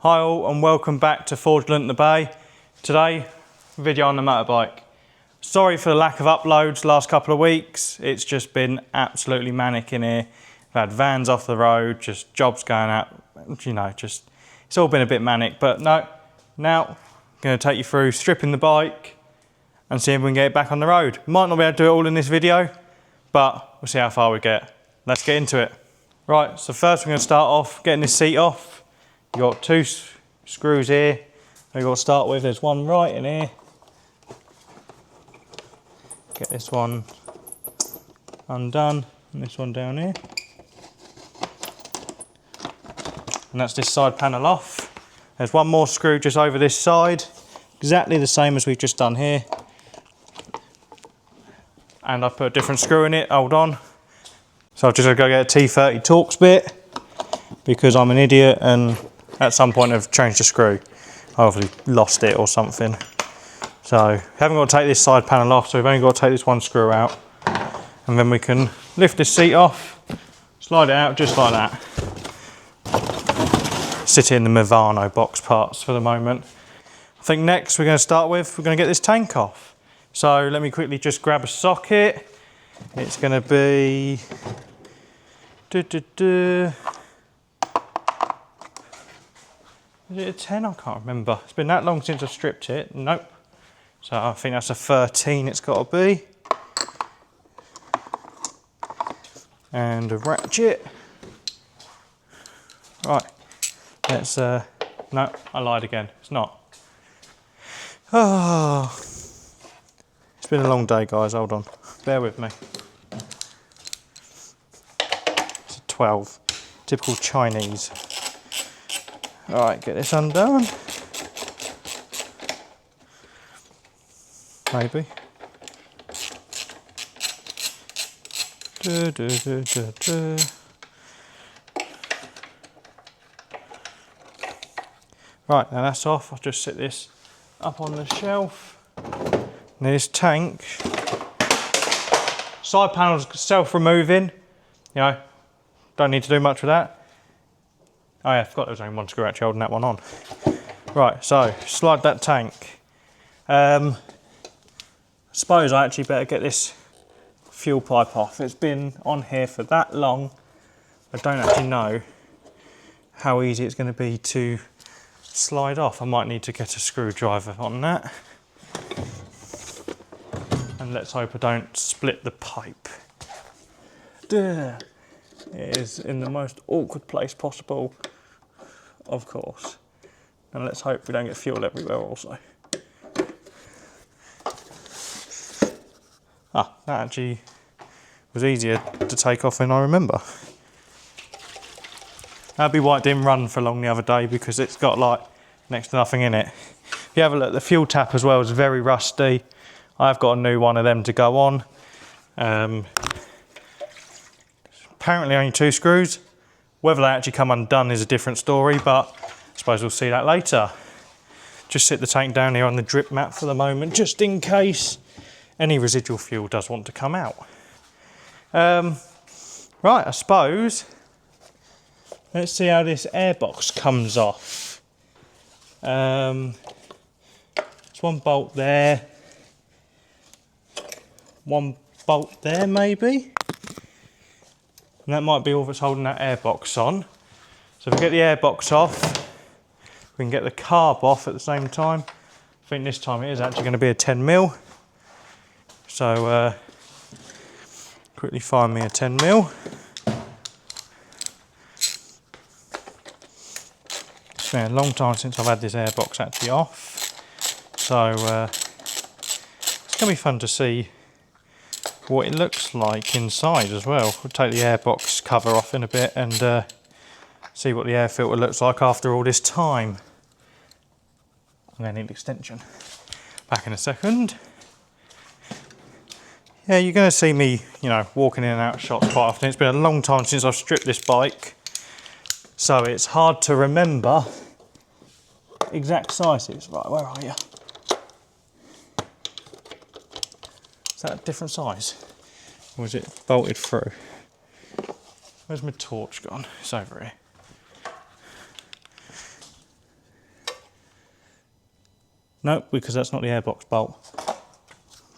Hi all and welcome back to Fraudulent the Bay. Today, video on the motorbike. Sorry for the lack of uploads last couple of weeks. It's just been absolutely manic in here. We've had vans off the road, just jobs going out, it's all been a bit manic. But no, now I'm going to take you through stripping the bike and see if we can get it back on the road. Might not be able to do it all in this video, but we'll see how far we get. Let's get into it. Right, so first we're going to start off getting this seat off. You've got two screws here we've got to start with. There's one right in here. Get this one undone and this one down here. And that's this side panel off. There's one more screw just over this side, exactly the same as we've just done here. And I put a different screw in it, hold on. So I've just got to go get a T30 Torx bit because I'm an idiot and at some point I've changed the screw. I obviously lost it or something. So haven't got to take this side panel off, so we've only got to take this one screw out. And then we can lift this seat off, slide it out just like that. Sit it in the Movano box parts for the moment. I think next we're going to get this tank off. So let me quickly just grab a socket. It's going to be... Is it a 10? I can't remember. It's been that long since I've stripped it. Nope. So I think that's a 13 it's got to be. And a ratchet. Right. Let's, no, I lied again. It's not. Oh. It's been a long day, guys. Hold on. Bear with me. It's a 12. Typical Chinese. Alright, get this undone. Maybe. Right, now that's off. I'll just set this up on the shelf. Now this tank, side panel's self-removing. You know, don't need to do much with that. Oh yeah, I forgot there was only one screw actually holding that one on. Right, so slide that tank. I suppose I actually better get this fuel pipe off. It's been on here for that long. I don't actually know how easy it's going to be to slide off. I might need to get a screwdriver on that. And let's hope I don't split the pipe. Duh. It is in the most awkward place possible, of course. And let's hope we don't get fuel everywhere also. Ah, that actually was easier to take off than I remember. That'd be why it didn't run for long the other day, because it's got like next to nothing in it. If you have a look, the fuel tap as well is very rusty. I've got a new one of them to go on. Apparently only 2 screws. Whether they actually come undone is a different story, but I suppose we'll see that later. Just sit the tank down here on the drip mat for the moment, just in case any residual fuel does want to come out. Right, I suppose, let's see how this airbox comes off. There's one bolt there, one bolt there maybe. And that might be all that's holding that airbox on. So if we get the airbox off, we can get the carb off at the same time. I think this time it is actually going to be a 10mm. So quickly find me a 10mm. It's been a long time since I've had this airbox actually off. So it's going to be fun to see what it looks like inside as well. We'll take the airbox cover off in a bit and see what the air filter looks like after all this time. I'm going to need an extension. Back in a second. Yeah, you're going to see me, walking in and out of shots quite often. It's been a long time since I've stripped this bike, so it's hard to remember exact sizes. Right, where are you? Is that a different size? Or is it bolted through? Where's my torch gone? It's over here. Nope, because that's not the airbox bolt.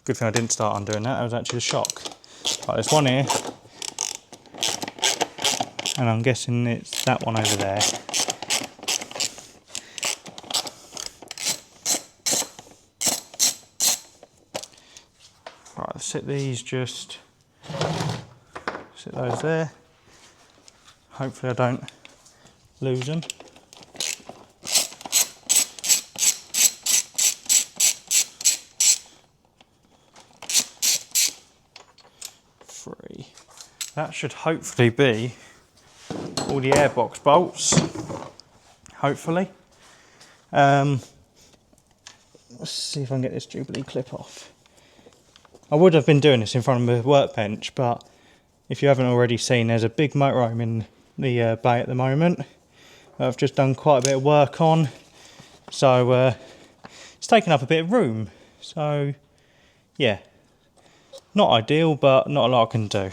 Good thing I didn't start undoing that, that was actually the shock. Right, there's one here, and I'm guessing it's that one over there. Right, I'll sit these just, sit those there. Hopefully I don't lose them. Three. That should hopefully be all the airbox bolts. Hopefully. Let's see if I can get this Jubilee clip off. I would have been doing this in front of my workbench, but if you haven't already seen, there's a big motorhome in the bay at the moment. I've just done quite a bit of work on, so it's taken up a bit of room. So yeah, not ideal, but not a lot I can do.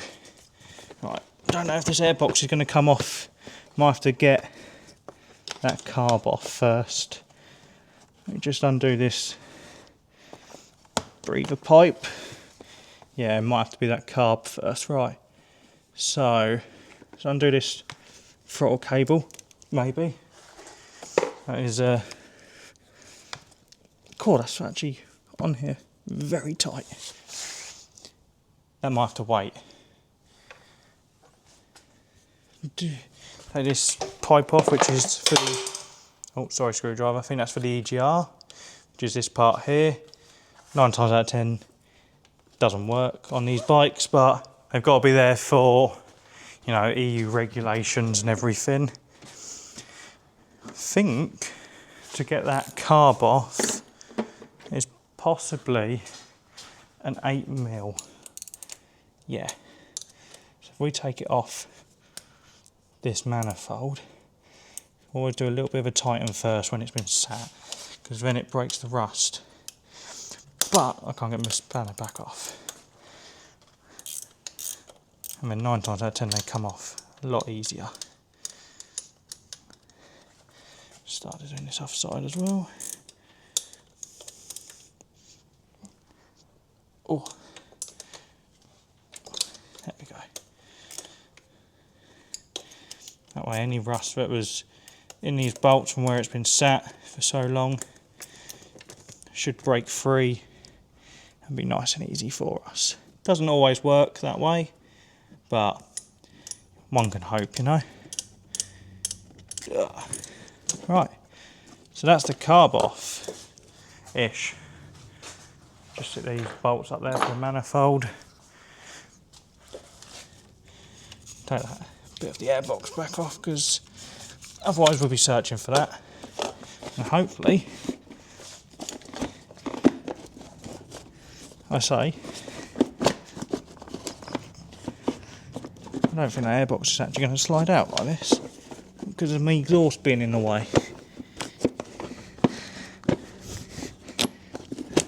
Right, don't know if this airbox is going to come off. Might have to get that carb off first. Let me just undo this breather pipe. Yeah, it might have to be that carb first. Right, so let's undo this throttle cable, maybe. That is cord, that's actually on here very tight. That might have to wait. Take this pipe off, which is for the, oh sorry, screwdriver, I think that's for the EGR, which is this part here. 9 times out of 10 doesn't work on these bikes, but they've got to be there for, you know, EU regulations and everything. I think to get that carb off is possibly an 8mm. Yeah. So if we take it off this manifold, always do a little bit of a tighten first when it's been sat, because then it breaks the rust. But I can't get my spanner back off. I mean, 9 times out of 10 they come off a lot easier. Started doing this off side as well. Oh, there we go. That way any rust that was in these bolts from where it's been sat for so long should break free and be nice and easy for us. Doesn't always work that way, but one can hope, you know. Right, so that's the carb off-ish. Just sit these bolts up there for the manifold. Take that bit of the airbox back off, because otherwise we'll be searching for that. And hopefully, I say, I don't think that airbox is actually going to slide out like this because of my exhaust being in the way.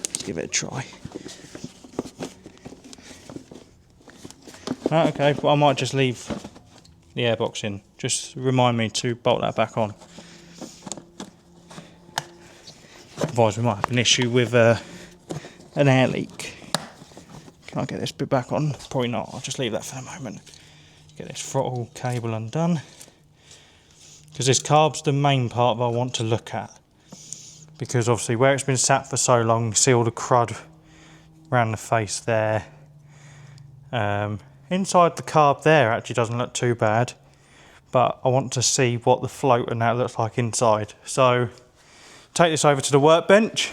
Let's give it a try. Okay, well I might just leave the airbox in. Just remind me to bolt that back on. Otherwise we might have an issue with an air leak. Can I get this bit back on? Probably not. I'll just leave that for the moment. Get this throttle cable undone, because this carb's the main part that I want to look at, because obviously where it's been sat for so long, you see all the crud around the face there. Inside the carb there actually doesn't look too bad, but I want to see what the float and that looks like inside. So take this over to the workbench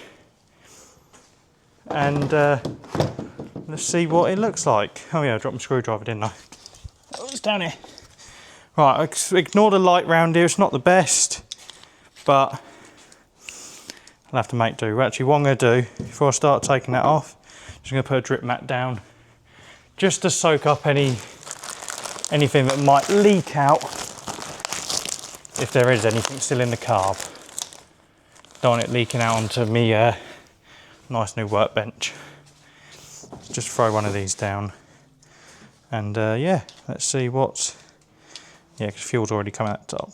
and let's see what it looks like. Oh yeah, I dropped my screwdriver, didn't I? Oh, it's down here. Right, ignore the light round here, it's not the best, but I'll have to make do. Actually, what I'm going to do, before I start taking that off, I'm just going to put a drip mat down, just to soak up anything that might leak out, if there is anything still in the carb. Don't want it leaking out onto me nice new workbench. Just throw one of these down. And yeah, let's see what's, yeah, because fuel's already come out the top.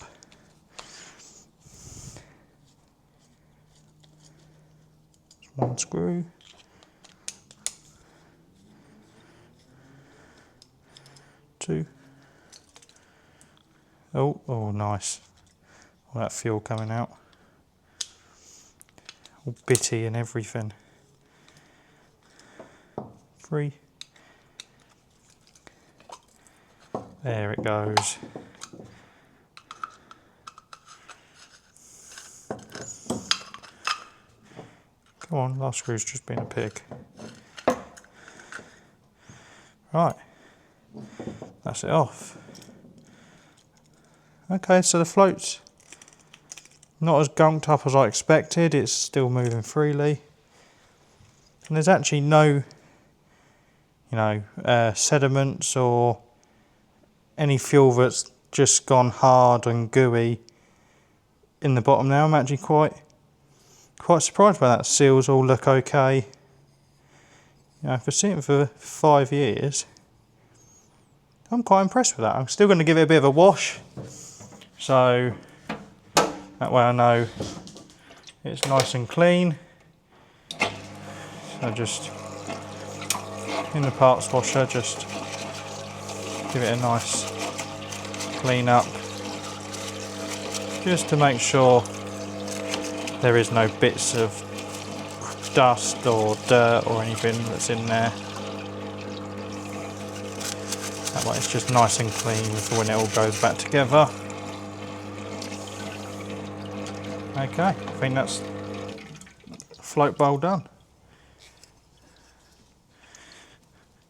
One screw. Two. Oh, nice. All that fuel coming out. All bitty and everything. 3. There it goes. Come on, last screw's just been a pig. Right, that's it off. Okay, so the float's not as gunked up as I expected. It's still moving freely. And there's actually no, sediments or any fuel that's just gone hard and gooey in the bottom now. I'm actually quite surprised by that. Seals all look okay. After seeing it for 5 years, I'm quite impressed with that. I'm still going to give it a bit of a wash, so that way I know it's nice and clean. So just in the parts washer, just give it a nice clean up, just to make sure there is no bits of dust or dirt or anything that's in there. That way it's just nice and clean for when it all goes back together. Okay, I think that's float bowl done.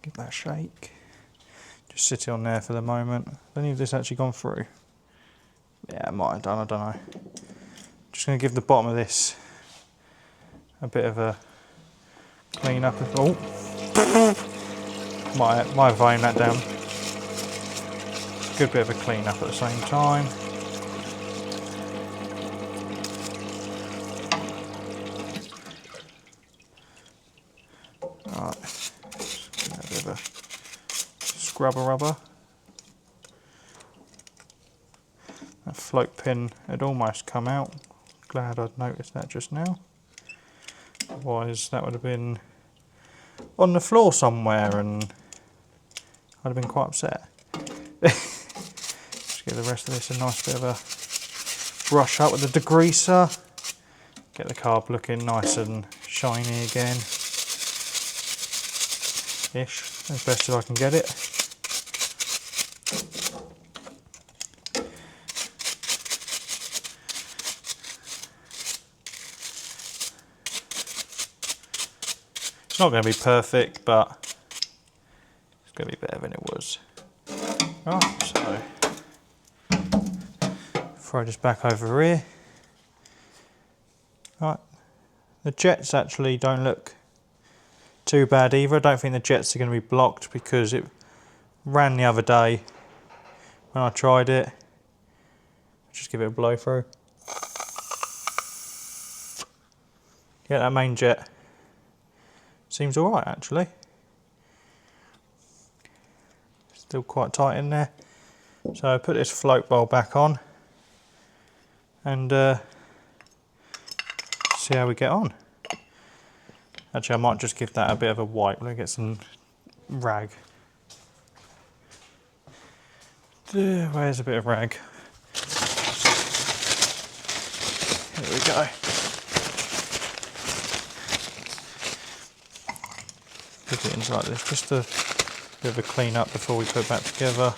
Give that a shake. Just sit it on there for the moment. Has any of this actually gone through? Yeah, it might have done, I don't know. Just going to give the bottom of this a bit of a clean up. Oh, might have aimed that down. Good bit of a clean up at the same time. Right, just a bit of a scrubber rubber. That float pin had almost come out. Glad I'd noticed that just now. Otherwise that would have been on the floor somewhere and I'd have been quite upset. Just give the rest of this a nice bit of a brush up with the degreaser. Get the carb looking nice and shiny again. Ish, as best as I can get it. It's not going to be perfect, but it's going to be better than it was. Right, so throw this back over here. Right, the jets actually don't look too bad either. I don't think the jets are going to be blocked because it ran the other day when I tried it. Just give it a blow through. Yeah, that main jet seems alright actually. Still quite tight in there. So I put this float bowl back on and see how we get on. Actually, I might just give that a bit of a wipe. Let me get some rag. Where's a bit of rag? Here we go. Put it in like this, just a bit of a clean up before we put it back together.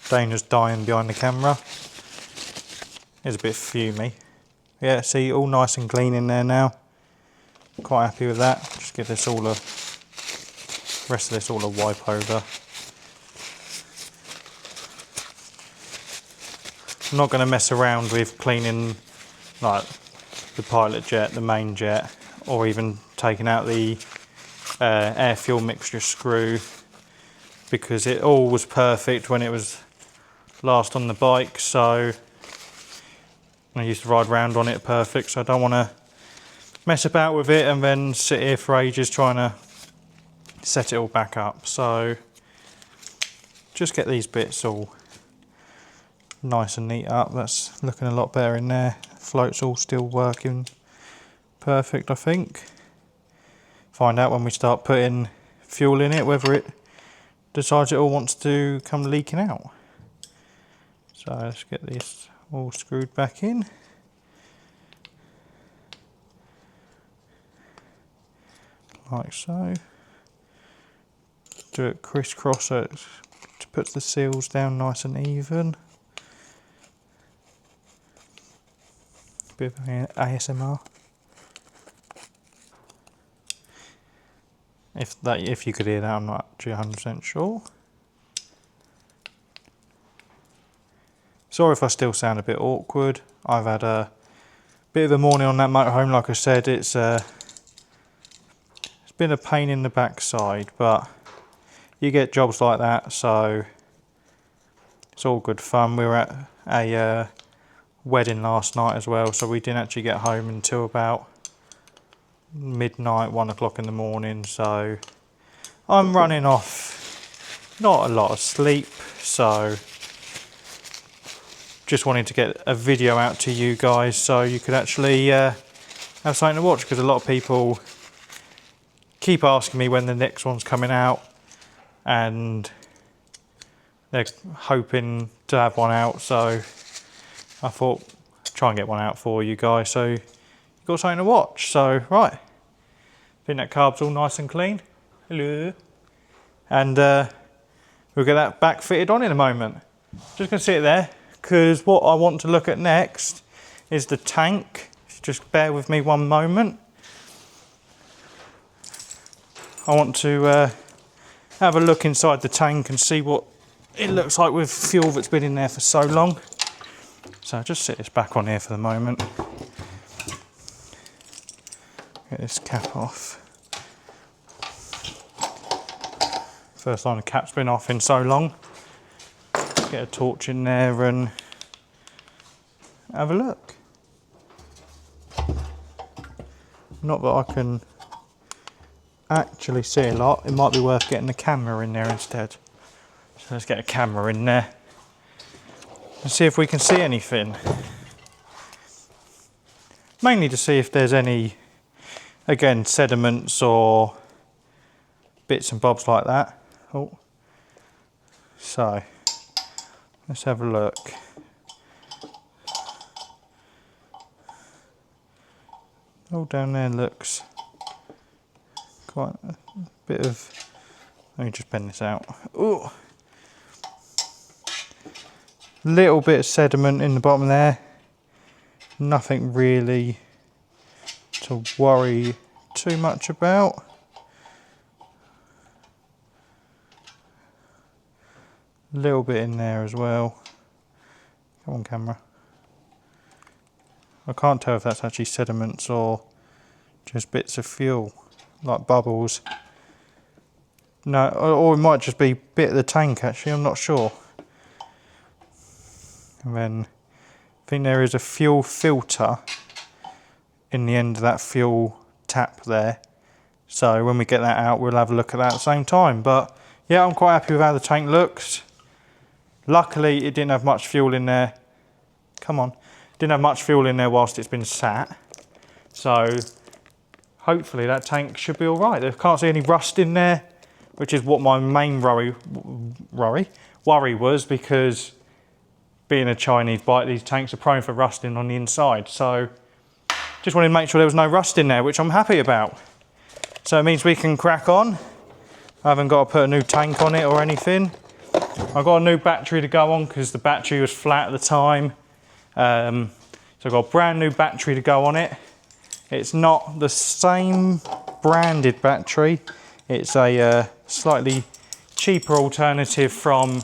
Dana's dying behind the camera. It's a bit fumey. Yeah, see, all nice and clean in there now. Quite happy with that. Just give this all rest of this all a wipe over. I'm not going to mess around with cleaning like the pilot jet, the main jet, or even taking out the air fuel mixture screw, because it all was perfect when it was last on the bike. So I used to ride around on it perfect, so I don't want to mess about with it and then sit here for ages trying to set it all back up. So just get these bits all nice and neat up. That's looking a lot better in there. Float's all still working perfect, I think. Find out when we start putting fuel in it whether it decides it all wants to come leaking out. So let's get this all screwed back in. Like so. Do it crisscross so it puts the seals down nice and even. Bit of ASMR. If you could hear that, I'm not actually 100% sure. Sorry if I still sound a bit awkward. I've had a bit of a morning on that motorhome. Like I said, it's been a pain in the backside, but you get jobs like that, so it's all good fun. We were at a wedding last night as well, so we didn't actually get home until about midnight, 1 o'clock in the morning, so I'm running off not a lot of sleep, so just wanted to get a video out to you guys so you could actually have something to watch, because a lot of people keep asking me when the next one's coming out and they're hoping to have one out, so I thought try and get one out for you guys so you've got something to watch. So right, I think that carb's all nice and clean. Hello. And we'll get that back fitted on in a moment. Just going to sit there because what I want to look at next is the tank. Just bear with me one moment. I want to have a look inside the tank and see what it looks like with fuel that's been in there for so long. So I'll just sit this back on here for the moment. Get this cap off. First time the cap's been off in so long. Get a torch in there and have a look. Not that I can actually see a lot. It might be worth getting the camera in there instead. So let's get a camera in there and see if we can see anything. Mainly to see if there's any, again, sediments or bits and bobs like that. Oh, so let's have a look. All down there looks quite a bit of, let me just bend this out. Ooh. Little bit of sediment in the bottom there. Nothing really to worry too much about. A little bit in there as well. Come on, camera. I can't tell if that's actually sediments or just bits of fuel, like bubbles. No, or it might just be a bit of the tank actually, I'm not sure. And then I think there is a fuel filter in the end of that fuel tap there. So when we get that out, we'll have a look at that at the same time. But yeah, I'm quite happy with how the tank looks. Luckily, it didn't have much fuel in there. Come on. Didn't have much fuel in there whilst it's been sat. So hopefully that tank should be all right. I can't see any rust in there, which is what my main worry was, because being a Chinese bike, these tanks are prone for rusting on the inside. So just wanted to make sure there was no rust in there, which I'm happy about. So it means we can crack on. I haven't got to put a new tank on it or anything. I've got a new battery to go on because the battery was flat at the time. So I've got a brand new battery to go on it. It's not the same branded battery. It's a slightly cheaper alternative from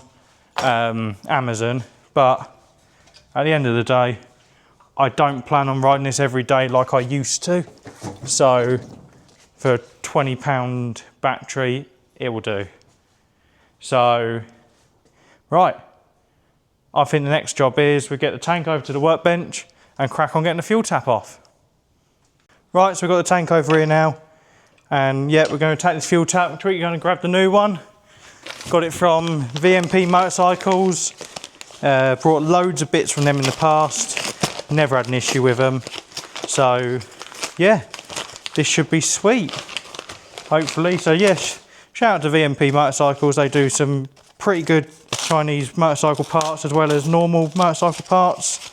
Amazon. But at the end of the day, I don't plan on riding this every day like I used to. So for a £20 battery, it will do. So, right. I think the next job is we get the tank over to the workbench and crack on getting the fuel tap off. Right, so we've got the tank over here now, And yeah, we're going to take this fuel tap, we're going to grab the new one. Got it from VMP Motorcycles. Brought loads of bits from them in the past. Never had an issue with them. So yeah, this should be sweet, hopefully. So yes, shout out to VMP Motorcycles. They do some pretty good Chinese motorcycle parts as well as normal motorcycle parts.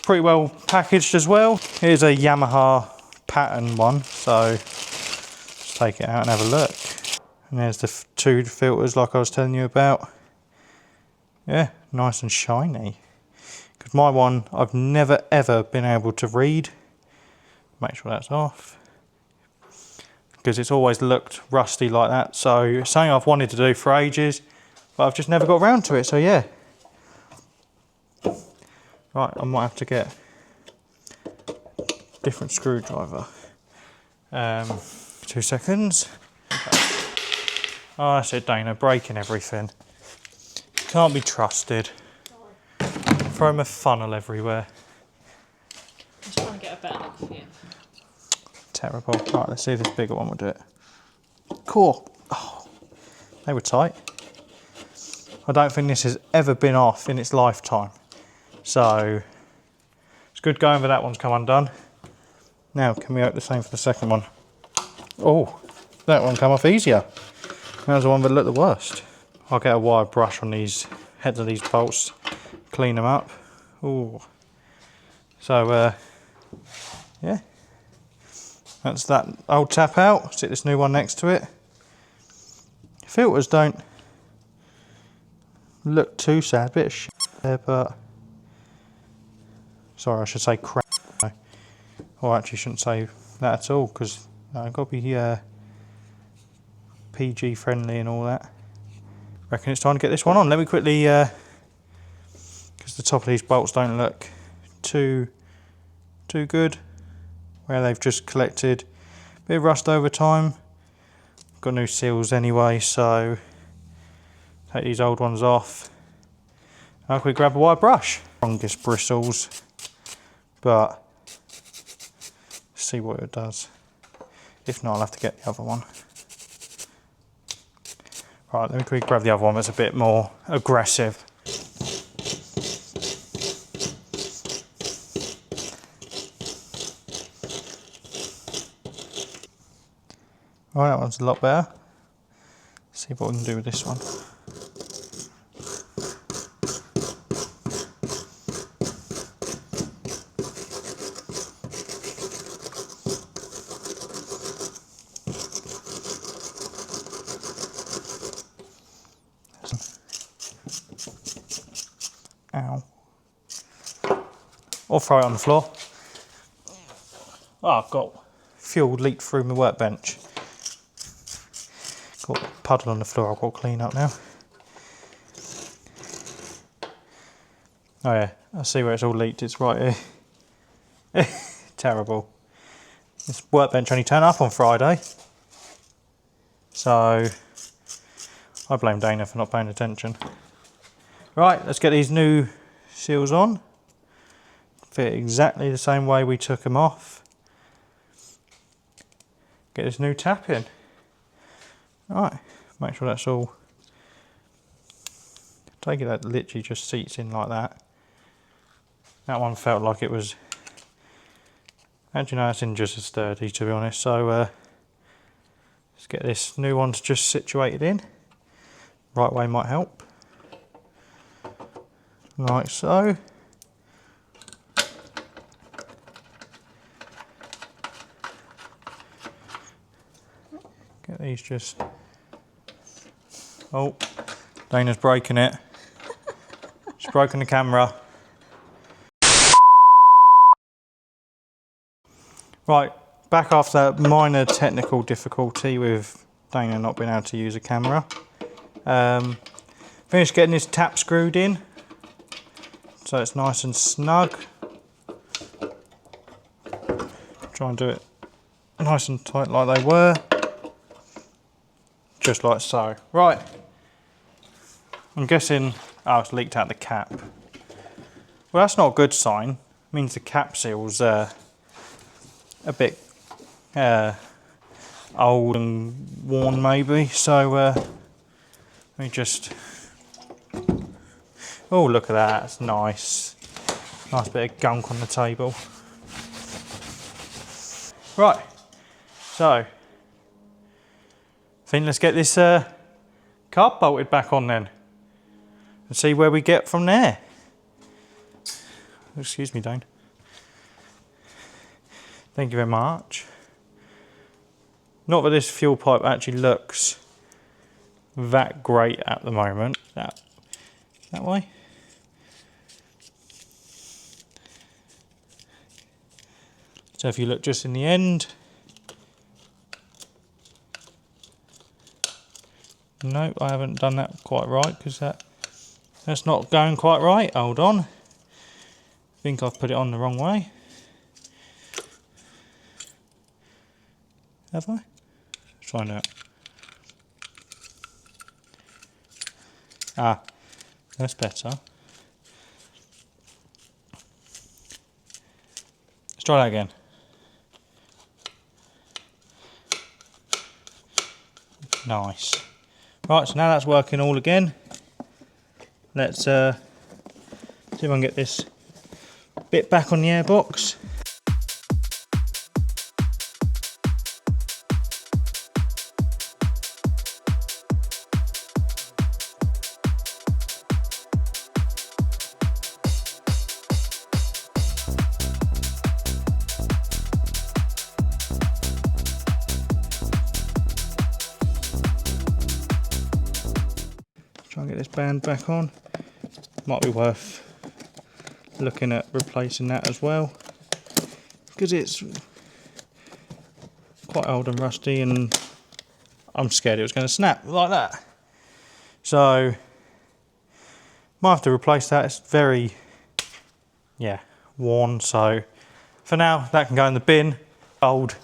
Pretty well packaged as well. Here's a Yamaha pattern one, so let's take it out and have a look. And there's the two filters like I was telling you about. Yeah, nice and shiny. Because my one, I've never ever been able to read. Make sure that's off. Because it's always looked rusty like that. So it's something I've wanted to do for ages, but I've just never got around to it, so yeah. Right, I might have to get a different screwdriver. 2 seconds. Okay. Oh, that's it, Dana, breaking everything. Can't be trusted. Throw my funnel everywhere. I'm just trying to get a better look for you. Terrible. Right, let's see if this bigger one will do it. Cool. Oh, they were tight. I don't think this has ever been off in its lifetime. So it's good going, but that one's come undone. Now, can we hope the same for the second one? Oh, that one come off easier. That was the one that looked the worst. I'll get a wire brush on these heads of these bolts, clean them up. Ooh. So, yeah. That's that old tap out. Stick this new one next to it. Filters don't look too sad. Bit of shit there, but... Sorry, I should say crap. Or actually shouldn't say that at all, because I've got to be PG friendly and all that. Reckon it's time to get this one on. Let me quickly, because the top of these bolts don't look too good, where they've just collected a bit of rust over time. Got new seals anyway, so take these old ones off. I'll quickly grab a wire brush. Strongest bristles, but see what it does. If not, I'll have to get the other one. Right, let me quickly grab the other one that's a bit more aggressive. Right, that one's a lot better. Let's see what we can do with this one. Ow. Or throw it on the floor. Oh, I've got fuel leaked through my workbench. Got a puddle on the floor I've got to clean up now. Oh yeah, I see where it's all leaked, it's right here. Terrible. This workbench only turned up on Friday. So, I blame Dana for not paying attention. Right, let's get these new seals on. Fit exactly the same way we took them off. Get this new tap in. Right, make sure that's all. Take it that literally just seats in like that. That one felt like it was. Actually, no, it's in just as sturdy, to be honest. So let's get this new one just situated in. Right way might help. Like so. Get these just... Oh, Dana's breaking it. She's broken the camera. Right, back after that minor technical difficulty with Dana not being able to use a camera. Finished getting this tap screwed in. So it's nice and snug. Try and do it nice and tight like they were. Just like so. Right. I'm guessing, oh, it's leaked out the cap. Well, that's not a good sign. It means the cap seal's a bit old and worn maybe. So let me just, oh look at that, it's nice. Nice bit of gunk on the table. Right, so I think let's get this carb bolted back on then and see where we get from there. Excuse me, Dane. Thank you very much. Not that this fuel pipe actually looks that great at the moment. That way. So if you look just in the end, nope, I haven't done that quite right because that's not going quite right. Hold on. I think I've put it on the wrong way. Have I? Let's find out. Ah, that's better. Let's try that again. Nice. Right, so now that's working all again. Let's see if I can get this bit back on the airbox. Try and get this band back on. Might be worth looking at replacing that as well, because it's quite old and rusty and I'm scared it was going to snap like that. So might have to replace that. It's very, yeah, worn. So for now that can go in the bin. Old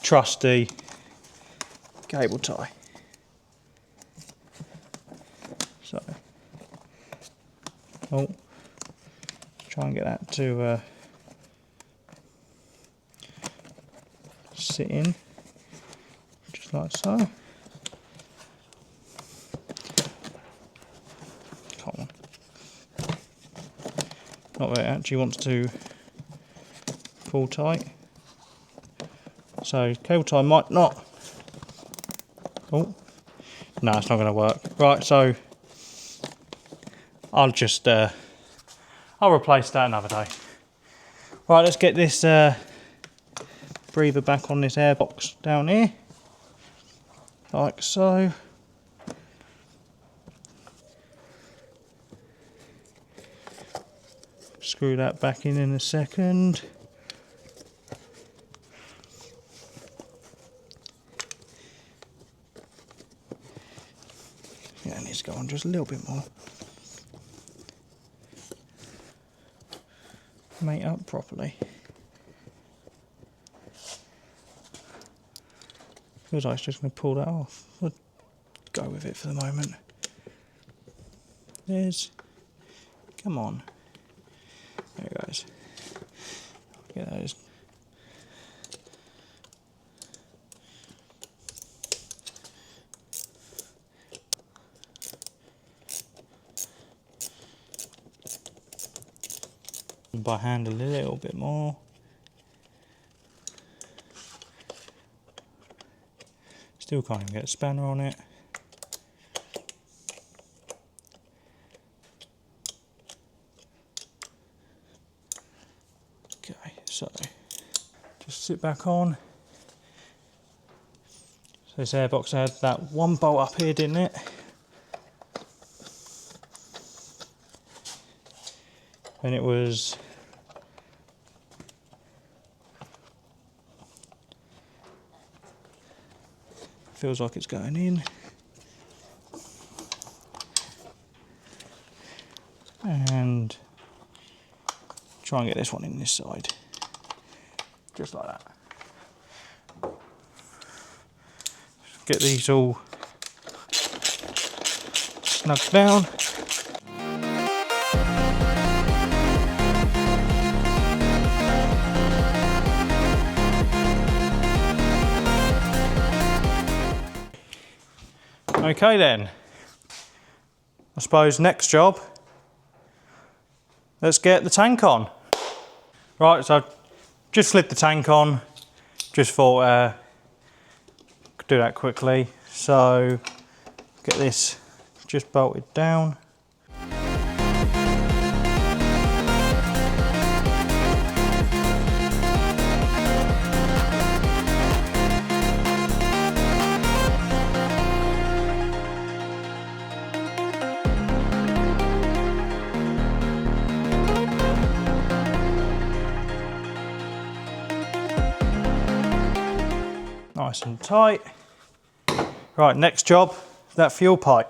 trusty cable tie. So, oh, try and get that to sit in, just like so. Come on. Not that it actually wants to pull tight. So cable tie might not. Oh, no, it's not going to work. Right, so I'll just I'll replace that another day. Right, let's get this breather back on this airbox down here, like so. Screw that back in a second. Yeah, it needs to go on just a little bit more. Mate up properly. Feels like it's just going to pull that off. We'll go with it for the moment. Come on. There it goes. Get those. By hand a little bit more. Still can't even get a spanner on it. Okay, so just sit back on. So this airbox had that one bolt up here, didn't it? And it was feels like it's going in. And try and get this one in this side. Just like that. Get these all snugged down. Okay then, I suppose next job, let's get the tank on. Right, so I've just slid the tank on, just thought could do that quickly. So get this just bolted down. Nice and tight. Right, next job, that fuel pipe.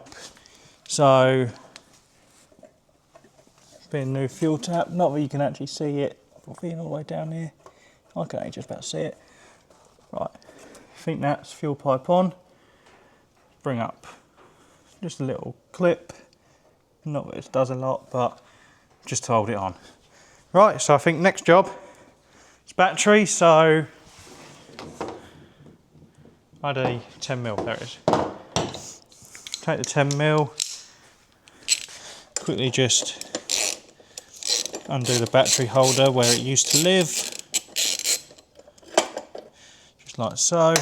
So, be a new fuel tap, not that you can actually see it, being all the way down here. I can only just about see it. Right, I think that's fuel pipe on. Bring up just a little clip. Not that it does a lot, but just to hold it on. Right, so I think next job is battery, so I had a 10mm, there it is. Take the 10mm, quickly just undo the battery holder where it used to live, just like so,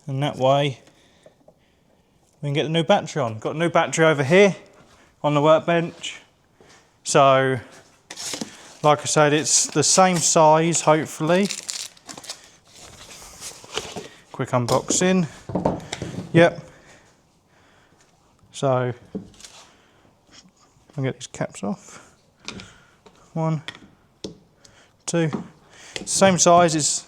and that way we can get the new battery on. Got a new battery over here on the workbench, so like I said, it's the same size hopefully. Quick unboxing. Yep. So I'll get these caps off. 1, 2. Same size. It's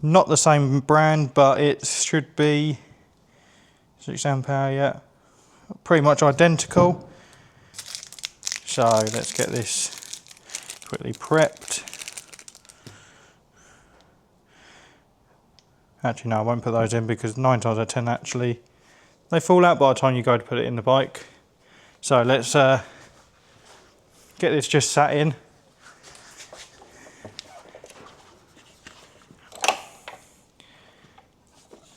not the same brand, but it should be 6 amp hour. Yeah, pretty much identical. So let's get this quickly prepped. Actually, no, I won't put those in because 9 times out of 10 actually they fall out by the time you go to put it in the bike. So let's get this just sat in.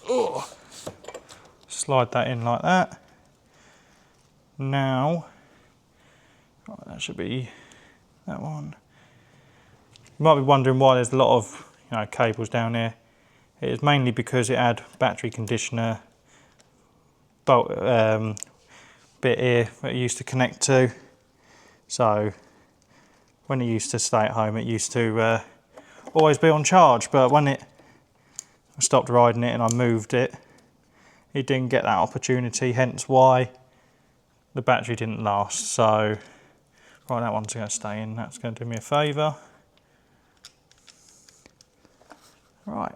Oh. Slide that in like that. Now, right, that should be that one. You might be wondering why there's a lot of cables down here. It is mainly because it had battery conditioner bolt bit here that it used to connect to. So when it used to stay at home, it used to always be on charge. But when I stopped riding it and I moved it, it didn't get that opportunity. Hence why the battery didn't last. So right, that one's going to stay in. That's going to do me a favour. Right.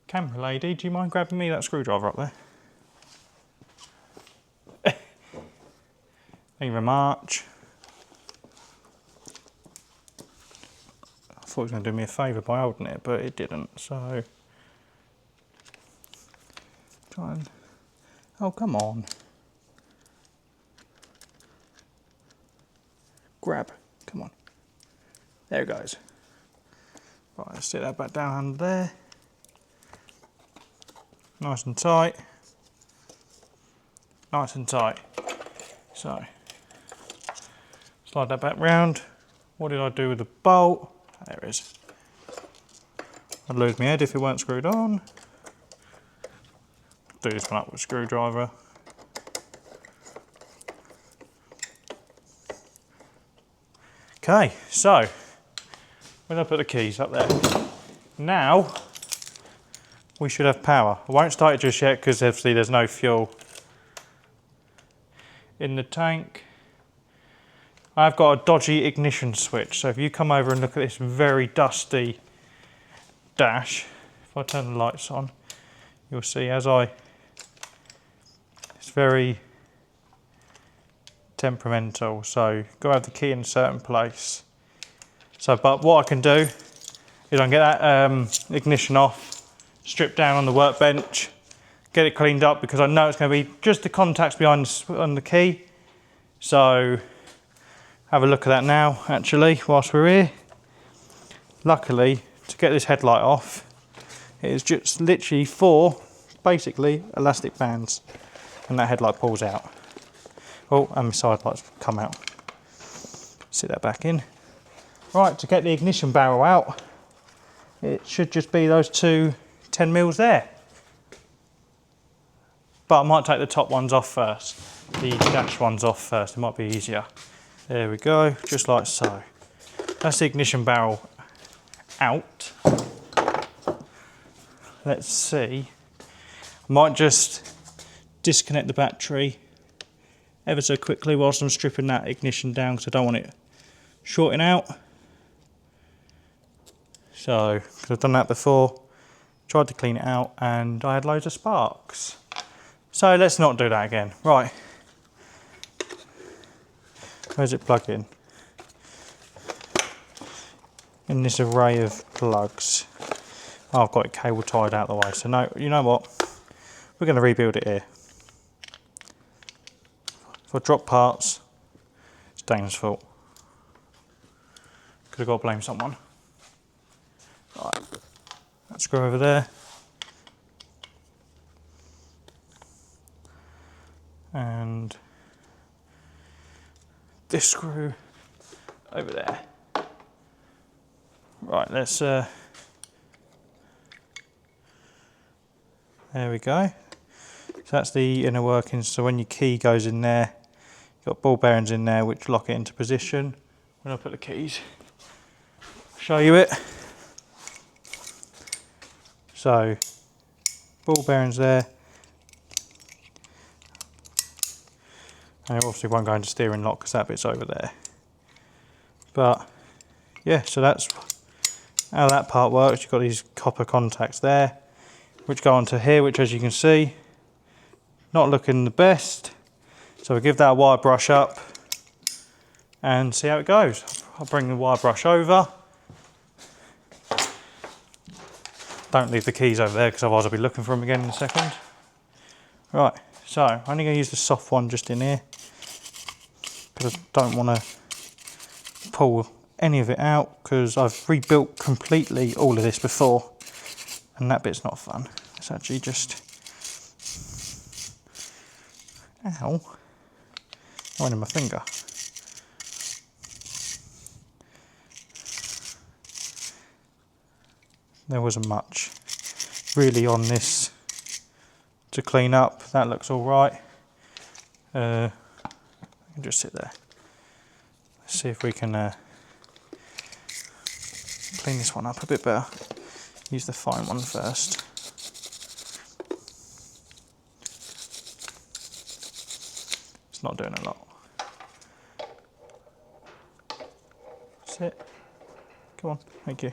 Camera lady, do you mind grabbing me that screwdriver up there? Thank you very much. I thought it was going to do me a favour by holding it, but it didn't, so try and, oh come on. Grab, come on. There it goes. Right, let's sit that back down under there. Nice and tight. Nice and tight. So, slide that back round. What did I do with the bolt? There it is. I'd lose my head if it weren't screwed on. Do this one up with a screwdriver. Okay, so, when I put the keys up there. Now, we should have power. I won't start it just yet because obviously there's no fuel in the tank. I've got a dodgy ignition switch, so if you come over and look at this very dusty dash, if I turn the lights on, you'll see it's very temperamental, so you've got to have the key in a certain place. So, but what I can do is I can get that ignition off, strip down on the workbench, get it cleaned up because I know it's going to be just the contacts behind on the key. So have a look at that now actually whilst we're here. Luckily, to get this headlight off, It is just literally 4, basically, elastic bands, and that headlight pulls out. Oh, and my side lights come out. Sit that back in. Right, to get the ignition barrel out, it should just be those 2 10mm there. But I might take the top ones off first, the dash ones off first, it might be easier. There we go, just like so. That's the ignition barrel out. Let's see. I might just disconnect the battery ever so quickly whilst I'm stripping that ignition down because I don't want it shorting out. So, because I've done that before, tried to clean it out and I had loads of sparks. So let's not do that again. Right. Where's it plugged in? In this array of plugs. Oh, I've got it cable tied out of the way. So no, you know what? We're going to rebuild it here. If I drop parts, it's Dane's fault. Could have got to blame someone. Right, that screw over there. And this screw over there. Right, let's, there we go. So that's the inner workings. So when your key goes in there, you've got ball bearings in there which lock it into position. When I put the keys, show you it. So, ball bearings there. And it obviously won't go into steering lock because that bit's over there. But, yeah, so that's how that part works. You've got these copper contacts there, which go onto here, which as you can see, not looking the best. So we'll give that a wire brush up and see how it goes. I'll bring the wire brush over. Don't leave the keys over there because otherwise I'll be looking for them again in a second. Right, so I'm only going to use the soft one just in here because I don't want to pull any of it out because I've rebuilt completely all of this before and that bit's not fun. It's actually just... Ow. I went in my finger. There wasn't much really on this to clean up. That looks all right. I can just sit there. Let's see if we can clean this one up a bit better. Use the fine one first. It's not doing a lot. Sit. Come on, thank you.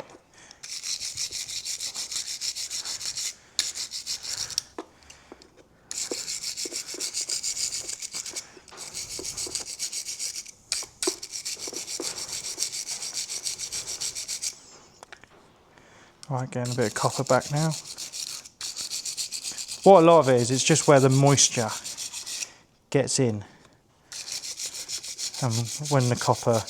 Right, getting a bit of copper back now. What a lot of it is, it's just where the moisture gets in. And when the copper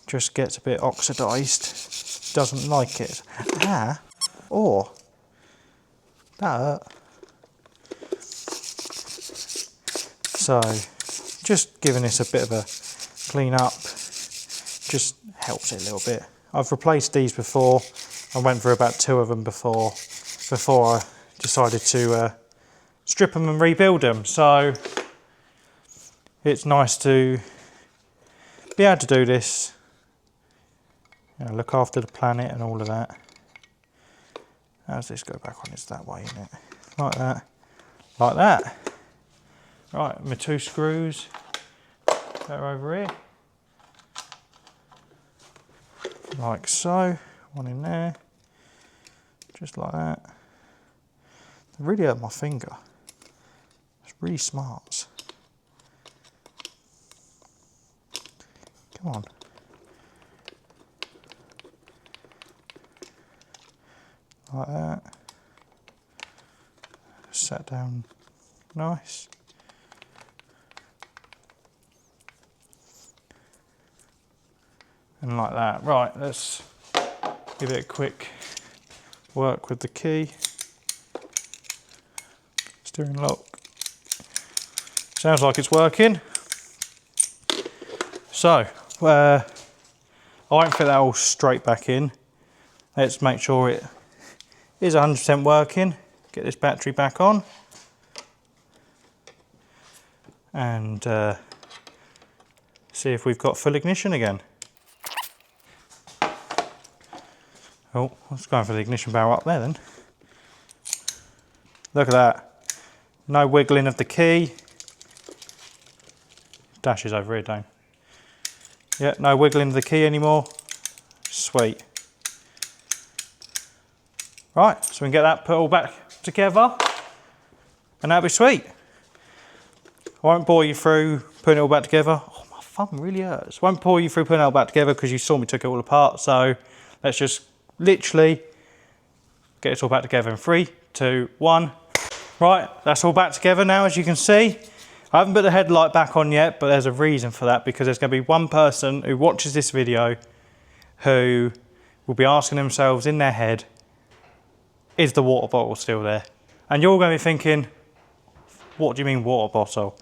just gets a bit oxidised, doesn't like it. Ah, or that hurt. So, just giving this a bit of a clean up just helps it a little bit. I've replaced these before. I went through about 2 of them before I decided to strip them and rebuild them. So it's nice to be able to do this, you know, look after the planet and all of that. How does this go back on? It's that way, isn't it? Like that, like that. Right, my 2 screws, they're over here. Like so. One in there, just like that. They really hurt my finger. It's really smart. Come on. Like that. Sat down nice. And like that. Right, let's give it a quick work with the key. Steering lock. Sounds like it's working. So, I won't fit that all straight back in. Let's make sure it is 100% working. Get this battery back on. And see if we've got full ignition again. Oh, let's go for the ignition barrel up there then. Look at that. No wiggling of the key. Dashes over here, don't. Yeah, no wiggling of the key anymore. Sweet. Right, so we can get that put all back together and that'll be sweet. I won't bore you through putting it all back together. Oh, my thumb really hurts. Won't bore you through putting it all back together because you saw me took it all apart. So let's just literally get it all back together in 3, 2, 1. Right, that's all back together now, as you can see. I haven't put the headlight back on yet, but there's a reason for that, because there's going to be one person who watches this video who will be asking themselves in their head, is the water bottle still there? And you're all going to be thinking, what do you mean water bottle?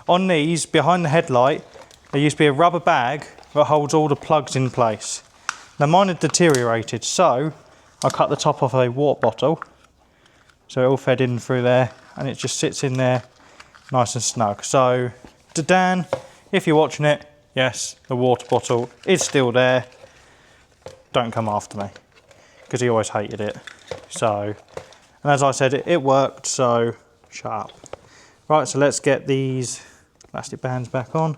On these, behind the headlight, there used to be a rubber bag that holds all the plugs in place. Now mine had deteriorated, so I cut the top off a water bottle, so it all fed in through there, and it just sits in there nice and snug. So to Dan, if you're watching it, yes, the water bottle is still there. Don't come after me, because he always hated it. So, and as I said, it worked, so shut up. Right, so let's get these plastic bands back on.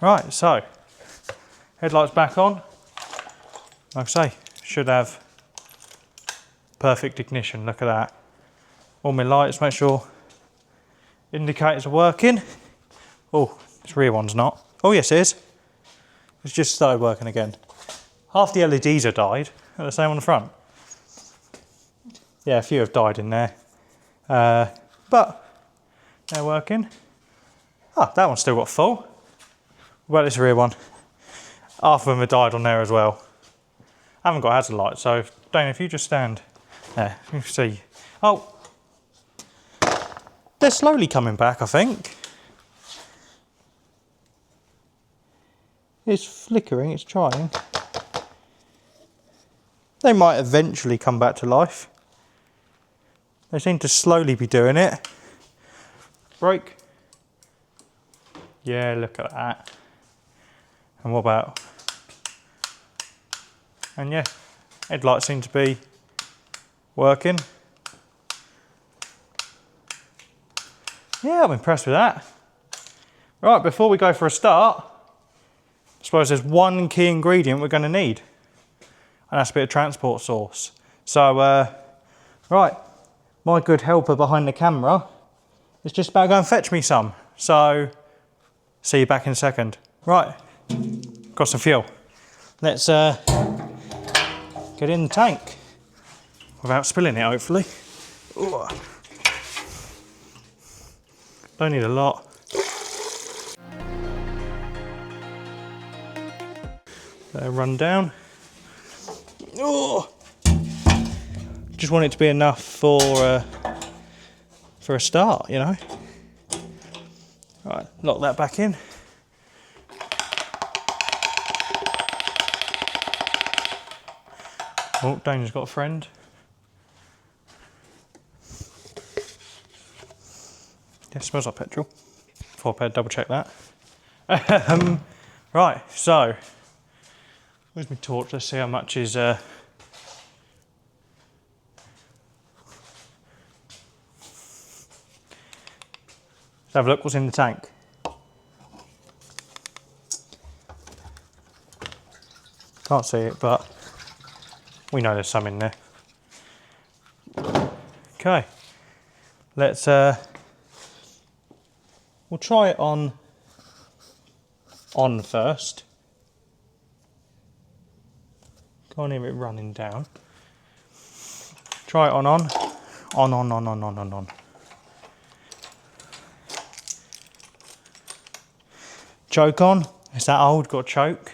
Right, so headlights back on. Like I say, should have perfect ignition. Look at that. All my lights, make sure indicators are working. Oh, this rear one's not. Oh yes, it is. It's just started working again. Half the LEDs are died. Are the same on the front? Yeah, a few have died in there. But they're working. Oh, that one's still got full. What about this rear one? Half of them have died on there as well. I haven't got hazard lights, so Dane, if you just stand there, you can see. Oh, they're slowly coming back, I think. It's flickering, it's trying. They might eventually come back to life. They seem to slowly be doing it. Brake. Yeah, look at that. And what about? And yeah, headlights seem to be working. Yeah, I'm impressed with that. Right, before we go for a start, I suppose there's one key ingredient we're going to need, and that's a bit of transport sauce. So, right, my good helper behind the camera is just about to go and fetch me some. So, see you back in a second. Right, got some fuel. Let's get in the tank without spilling it, hopefully. Ooh. Don't need a lot. Let it run down. Oh, just want it to be enough for a start, you know. Right, lock that back in. Oh, Daniel's got a friend. Yeah, smells like petrol. Thought I'd better double check that. Right, so where's my torch? Let's see how much is. Let's have a look. What's in the tank? Can't see it, but we know there's some in there. Okay, let's. We'll try it on first. Can't hear it running down. Try it on. On. choke on. It's that old, got a choke.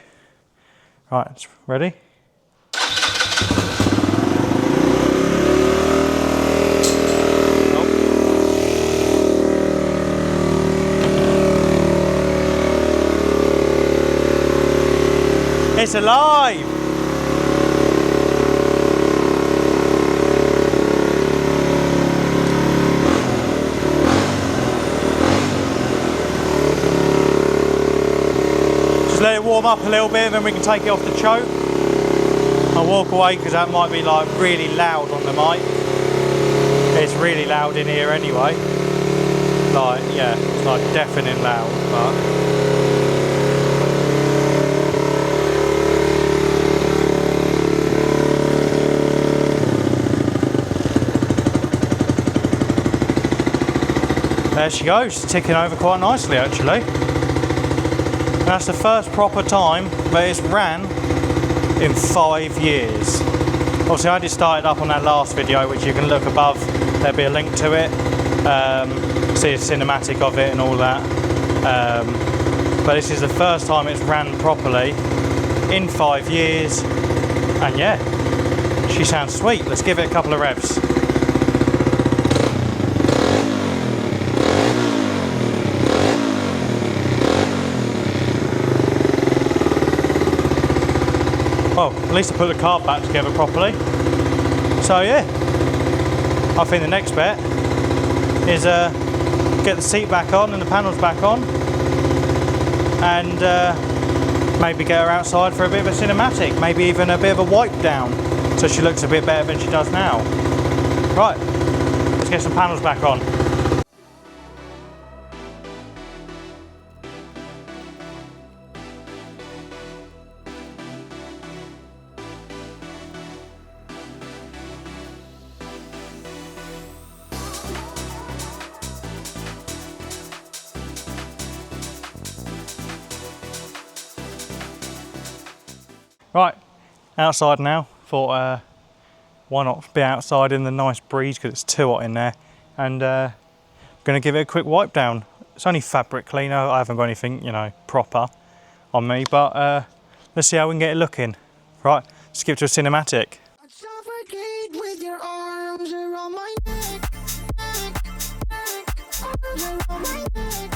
Right, it's ready. It's alive! Just let it warm up a little bit, then we can take it off the choke. I'll walk away because that might be like really loud on the mic. It's really loud in here anyway. Like, yeah, it's like deafening loud, but... There she goes, ticking over quite nicely actually. And that's the first proper time that it's ran in 5 years. Obviously I had it started up on that last video, which you can look above, there'll be a link to it. See a cinematic of it and all that. But this is the first time it's ran properly in 5 years. And yeah, she sounds sweet. Let's give it a couple of revs. Well, at least I put the carb back together properly. So yeah, I think the next bit is get the seat back on and the panels back on, and maybe get her outside for a bit of a cinematic, maybe even a bit of a wipe down, so she looks a bit better than she does now. Right, let's get some panels back on. Right, outside now. Thought why not be outside in the nice breeze because it's too hot in there, and going to give it a quick wipe down. It's only fabric cleaner, I haven't got anything, you know, proper on me, but let's see how we can get it looking. Right, skip to a cinematic. With your arms around my neck. Around my neck.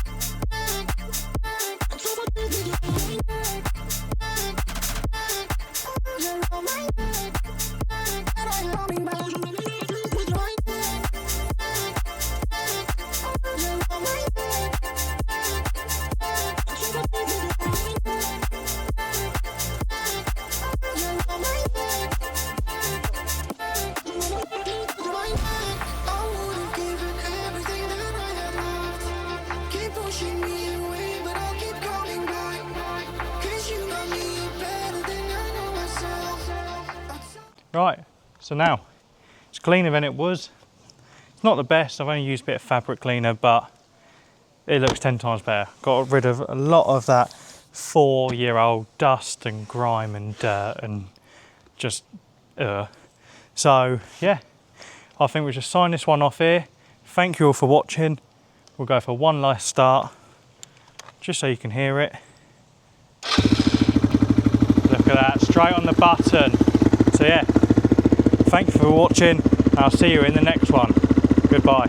Right, so now it's cleaner than it was. It's not the best, I've only used a bit of fabric cleaner, but it looks 10 times better. Got rid of a lot of that 4-year-old dust and grime and dirt and just So yeah, I think we'll just sign this one off here. Thank you all for watching. We'll go for one last start, just so you can hear it. Look at that, straight on the button. So yeah, thank you for watching. I'll see you in the next one. Goodbye.